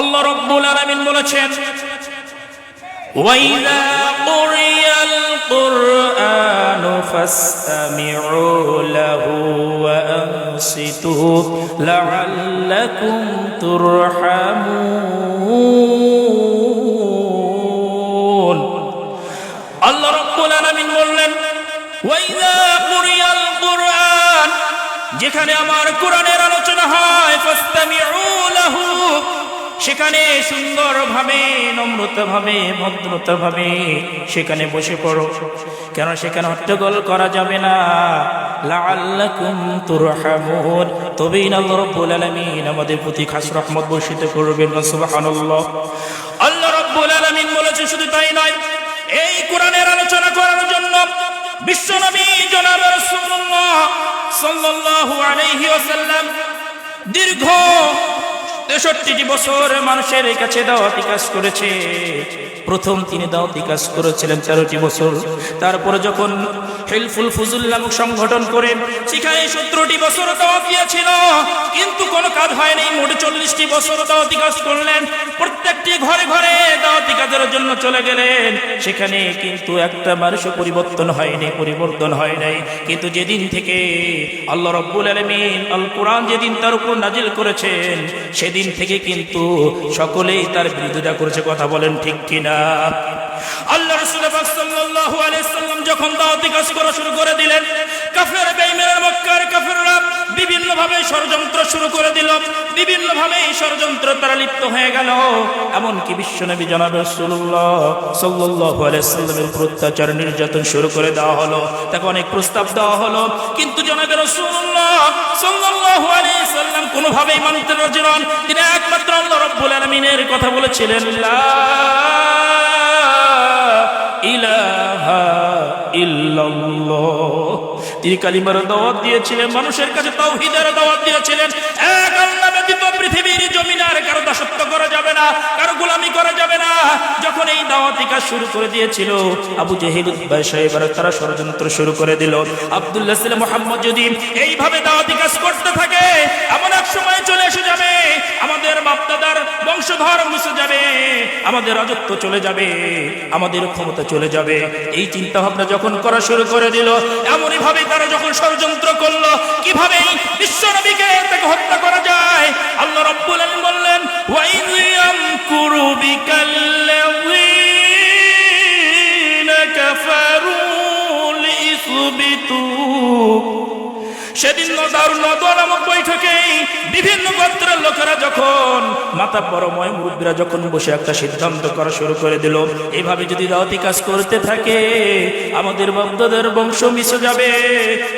আল্লাহ রাব্বুল আলামিন বলেছেন, ওয়াইযা কুরিয়াল কুরআনু ফাসতামিউ লাহু ওয়া আনসিতু লাআল্লাকুম তুরহামুন। আল্লাহ রাব্বুল আলামিন বললেন, ওয়াইযা কুরিয়াল কুরআন, যেখানে আমার কোরআনের আলোচনা হয়, ফাসতামিউ লাহু, সেখানে সুন্দরভাবে, নম্রতাভাবে, ভদ্রতাভাবে সেখানে বসে পড়ো। কেন সেখানে হট্টগোল করা যাবে না। লাআল্লাকুম তুরহামুন, তবেই আল্লাহ রাব্বুল আলামিন আমাদের প্রতি খাস রহমত বর্ষিত করবেন। সুবহানাল্লাহ। আল্লাহ রাব্বুল আলামিন বলেছেন, শুধু তাই নয়, এই কোরআনের আলোচনা করার জন্য বিশ্বনবী জনাব রাসূলুল্লাহ সাল্লাল্লাহু আলাইহি ওয়াসাল্লাম দীর্ঘ 63 বছর মানুষের কাছে দাওয়াতি কাজ করেছে। প্রথম তিনি দাওয়াতি কাজ করেছিলেন 13টি বছর। তারপরে যখন হিলফুল ফুজুল নামক সংগঠন করে সেখানে 17টি বছর দাওয়াত দিয়েছিল, কিন্তু কোনো কাজ হয়নি। মোট 40টি বছর দাওয়াতি কাজ করলেন, প্রত্যেকটি ঘরে ঘরে দাওয়াতি কাজের জন্য চলে গেলেন। সেখানে কিন্তু একটা মানুষও পরিবর্তন হয় নাই। কিন্তু যেদিন থেকে আল্লাহ রাব্বুল আলামিন আল কোরআন যেদিন তার উপর নাজিল করেছেন, সেদিন থেকে কিন্তু সকলেই তার বিরোধিতা করেছে। কথা বলেন ঠিক কিনা? আল্লাহ রাসূল পাক সাল্লাল্লাহু আলাইহি সাল্লাম যখন দাওয়াতি কাজ করা শুরু করে দিলেন, কাফের বেঈমান মক্কার কাফেররা বিভিন্ন ভাবে ষড়যন্ত্র শুরু করে দিল, বিভিন্ন ভাবে ষড়যন্ত্র তারা লিপ্ত হয়ে গেল। এমনকি বিশ্বনবী জনাব রাসূলুল্লাহ সাল্লাল্লাহু আলাইহি সাল্লামের উপর অত্যাচার নির্যাতন শুরু করে দেওয়া হলো, তাকে অনেক প্রস্তাব দেওয়া হলো, কিন্তু জনাব রাসূলুল্লাহ সাল্লাল্লাহু আলাইহি সাল্লাম কোনোভাবেই মানতে রাজি নন। তিনি একমাত্র আল্লাহ রাব্বুল আলামিনের কথা বলেছিলেন, লা ইলাহা ইল্লাল্লাহ। তিনি কালিমার দাওয়াত দিয়েছিলেন, মানুষের কাছে তাওহীদের দাওয়াত দিয়েছিলেন। এক আল্লাহ ব্যতীত পৃথিবীর জমিনে আর কারো দাসত্ব করা যাবে না, কারো গোলামি করা যাবে না। যখন এই দাওয়াতি কাজ শুরু করে দিয়েছিল, আবু জেহেল, উতবা, শাইবা তারা ষড়যন্ত্র শুরু করে দিল। আব্দুল্লাহ সাল্লাম মুহাম্মদ যদি এইভাবে দাওয়াতি কাজ করতে থাকে, এমন এক সময় চলে এসে যাবে আমাদের বাপ-দাদার বংশধর মুছে যাবে, আমাদের রাজত্ব চলে যাবে, আমাদের ক্ষমতা চলে যাবে। এই চিন্তা ভাবনা যখন করা শুরু করে দিল, এমনই ভাবে তারা যখন ষড়যন্ত্র করলো কিভাবে বিশ্বনবীকে তাকে হত্যা করা যায়, আল্লাহ রাব্বুল আলামিন বললেন, ওয়া ইয ইয়ামকুরু বিকাল্লাযীনা কাফারু লিইসবিতুক। সেদিন নদওয়া নামক বৈঠকে বিভিন্ন গোত্রের লোকেরা যখন মাতাব্বরময় মুরব্বীরা যখন বসে একটা সিদ্ধান্ত করা শুরু করে দিল, এইভাবে যদি দাওয়াতি কাজ করতে থাকে আমাদের বাপ-দাদার বংশ মিশে যাবে,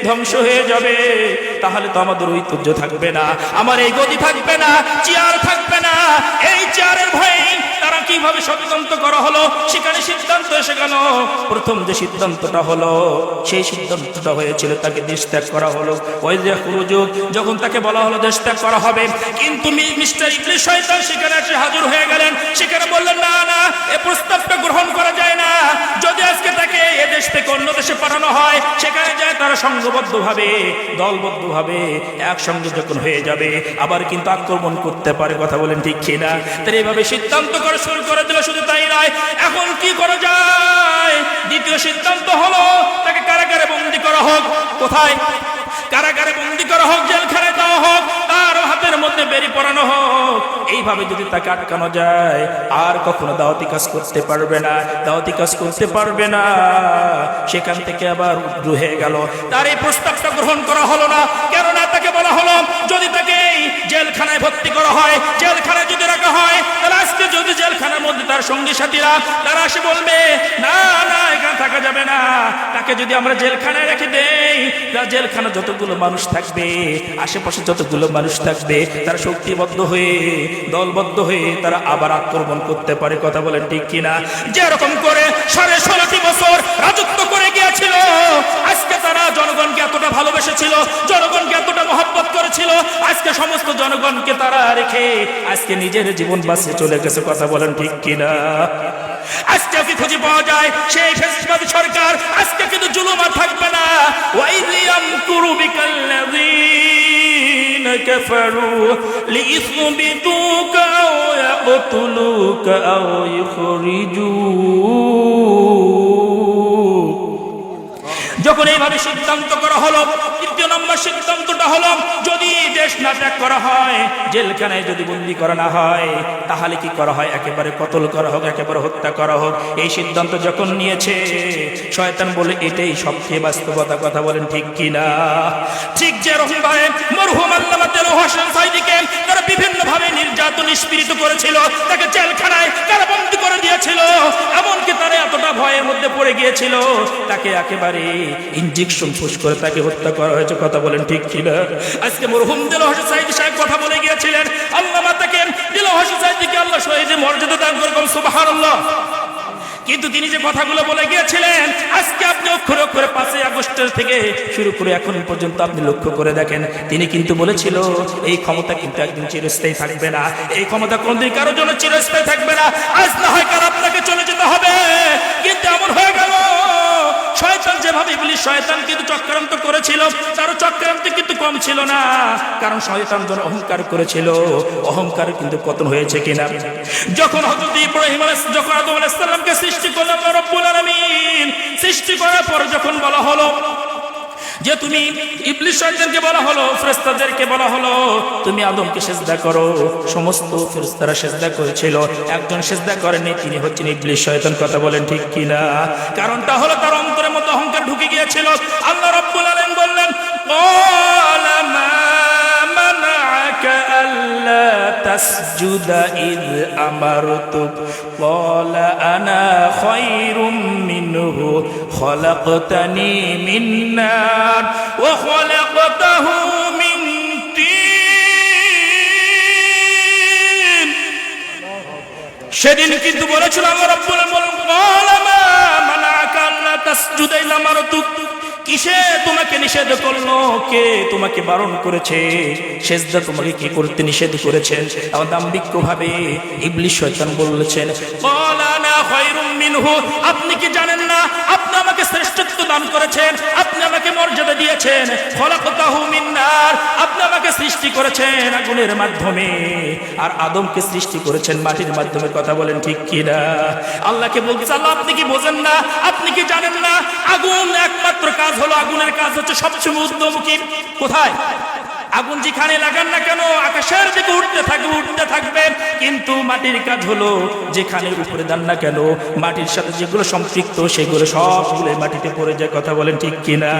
ধ্বংস হয়ে যাবে, তাহলে তো আমাদের ঐতিহ্য থাকবে না, আমার এই গদি থাকবে না, চেয়ার থাকবে না। এই চেয়ারের ভয়ে তারা কিভাবে ষড়যন্ত্র করা হলো, সেখানে সিদ্ধান্ত এসে গেল। প্রথম যে সিদ্ধান্তটা হলো, সেই সিদ্ধান্তটা হয়েছিল তাকে দেশ ত্যাগ করা হলো। ওই যে খুরুজুক, যখন তাকে বলা হলো দেশ ত্যাগ করা হবে, কিন্তু মিস্টার ইবলিস শয়তান সেখানে এসে হাজির হয়ে গেলেন। সেখানে বললেন, না না, এই প্রস্তাবটা গ্রহণ করা যায় না। যদি আজকে তাকে এ দেশ থেকে অন্য দেশে পাঠানো হয়, সেখানে যায় তারা সংঘবদ্ধভাবে, দলবদ্ধভাবে একসঙ্গে যখন হয়ে যাবে, আবার কিন্তু আক্রমণ করতে পারে। কথা বলেন ঠিক কিনা? তাই এইভাবে সিদ্ধান্ত করা শুরু করে দিল। শুধু তাই নয়, এখন কি করা যায়? দ্বিতীয় সিদ্ধান্ত হলো তাকে কারাগারে বন্দী করা হোক। কোথায়? কারাগারে বন্দী করা হোক, জেলখানায় দেওয়া হোক, তার হাতের মধ্যে বেরি পরানো হোক। এইভাবে যদি তাকে আটকানো যায়, আর কখনো দাওয়াতি কাজ করতে পারবে না, দাওয়াতি কাজ করতে পারবে না। সেখান থেকে আবার উদ্রু হয়ে গেল। তার এই প্রস্তাবটা গ্রহণ করা হলো না। কেননা তাকে বলা হলো, যদি তাকে জেলখানায় ভর্তি করা হয়, জেলখানায় যদি রাখা হয়, তাহলে আজকে যদি জেলখানার মধ্যে তার সঙ্গী সাথীরা তারা এসে বলবে, না না, এখানে থাকা যাবে না, তাকে যদি আমরা জেলখানায় রেখে দেই, জেলখানা যতগুলো মানুষ থাকবে, আশেপাশে যতগুলো মানুষ থাকবে, তারা শক্তিবদ্ধ হয়ে, দলবদ্ধ হয়ে তারা আবার আক্রমণ করতে পারে। কথা বলেন ঠিক কিনা? যেরকম করে 16.5 বছর রাজত্ব করে গিয়েছিল, আজকে তারা জনগণকে এতটা ভালোবেসেছিল, জনগণকে এতটা মহব্বত করেছিল, আজকে সমস্ত জনগণকে তারা রেখে আজকে নিজের জীবন বাঁচিয়ে চলে গেছে। কথা বলেন ঠিক কিনা? আজকে কি খুঁজে পাওয়া যায় সেই ফ্যাসিস্টবাদী সরকার? আজকে কিন্তু জুলুম আর থাকবে না। ওয়াইয ইয়ামকুরু বিকাল্লাযীনা কাফারু লিইসবিতুকা ওয়া ইয়াকতুলুকা আও ইখরিজুক। যখন এইভাবে সিদ্ধান্ত করা হলো, তৃতীয় নম্বর সিদ্ধান্তটা হলো যদি দেশ না ত্যাগ করা হয়, জেলখানায় যদি বন্দি করা না হয়, তাহলে কি করা হয়? একেবারে কতল করা হোক, একেবারে হত্যা করা হোক। এই সিদ্ধান্ত যখন নিয়েছে, শয়তান বলে এটাই সবচেয়ে বাস্তবতা। কথা বলেন ঠিক কিনা? ঠিক যেরকম ভাবে মরহুম আল্লামা দেলোয়ার হোসেন সাঈদীকে তারা বিভিন্ন ভাবে নির্যাতন নিষ্পীড়িত করেছিল, তাকে জেলখানায় কারাবন্দী করে দিয়েছিল, এমনকি তারা এতটা ভয়ের মধ্যে পড়ে গিয়েছিল, তাকে একেবারে ইনজেকশন পুশ করে তাকে হত্যা করা হয়েছে। কথা বলেন ঠিক কিনা? আজকে মরহুম দেলোয়ার হোসেন সাঈদী সাহেব কথা বলে গিয়েছিলেন, আল্লামা তাকে দেলোয়ার হোসেন সাঈদীকে আল্লাহ শহীদের মর্যাদা দান করুন, সুবহানাল্লাহ। কিন্তু তিনি যে কথাগুলো বলে গিয়েছিলেন, আজকে আপনি অক্ষরে অক্ষরে 5 আগস্টের থেকে শুরু করে এখন পর্যন্ত আপনি লক্ষ্য করে দেখেন, তিনি কিন্তু বলেছিল এই ক্ষমতা কিন্তু একদিন চিরস্থায়ী থাকবে না, এই ক্ষমতা কোনদিন কারোর জন্য চিরস্থায়ী থাকবে না। আজ না হয় কাল আপনাকে চলে যেতে হবে। কিন্তু এমন হয়ে গেল, শয়তান যেভাবে ইবলিস শয়তান কিন্তু চক্রান্ত করেছিল, তার চক্রান্ত কিন্তু কম ছিল না, কারণ শয়তান যখন অহংকার করেছিল, অহংকার কিন্তু পতন হয়েছে কিনা? যখন হযরত ইব্রাহিম যখন আদম আলাইহিস সালামকে সৃষ্টি করলেন রব্বুল আলামিন, সৃষ্টি করার পর যখন বলা হলো যে তুমি, ইবলিস শয়তানকে বলা হলো, ফেরেশতাদেরকে বলা হলো তুমি আদমকে সিজদা করো, সমস্ত ফেরেশতারা সিজদা করেছিল, একজন সিজদা করেনি, তিনি হচ্ছেন ইবলিস শয়তান। কথা বলেন ঠিক কিনা? কারণটা হলো তার অন্তরের মধ্যে অহংকার ঢুকে গিয়েছিল। আল্লাহ রাব্বুল আলামিন বললেন, ক্বালা মা মানা'আকা আল্লা তাসজুদা ইয আমারতুক, ক্বালা আনা খায়রুম মিনহু খলাকতানি মিন নার ওয়া খলাকতাহু মিন তিন। সেদিন কিন্তু বলেছিল আল্লাহ রাব্বুল আলামিন, ক্বালা মা মানা'আকা আল্লা তাসজুদা ইয আমারতুক, কিসে তোমাকে নিষেধ করলো? কে তোমাকে বারণ করেছে? সেজদা তোমাকে কি করতে নিষেধ করেছেন? আমার দাম্ভিক ভাবে ইবলিস শয়তান বলেছেন, ক্বালা আনা খায়রুম মিনহু, আপনি কি জানেন না আপনি আমাকে শ্রেষ্ঠত্ব দান করেছেন, আপনি আমাকে মর্যাদা দিয়েছেন, খলাকতাহু মিন নার, আপনি আমাকে সৃষ্টি করেছেন আগুনের মাধ্যমে, আর আদমকে সৃষ্টি করেছেন মাটির মাধ্যমে। কথা বলেন ঠিক কিনা? আল্লাহকে বলতেছে, আল্লাহ আপনি কি বোঝেন না, আপনি কি জানেন না আগুন একমাত্র কাজ হলো, আগুনের কাজ হচ্ছে সবসময় ঊর্ধ্বমুখী। কোথায়? আগুন যেখানে লাগান না কেন আকাশের দিকে উঠতে থাকবে, উঠতে থাকবে। কিন্তু মাটির কাজ হলো যেখানে উপরে দেন না কেন, মাটির সাথে যেগুলো সম্পৃক্ত সেগুলো সবগুলো মাটিতে পড়ে যায়। কথা বলেন ঠিক কিনা?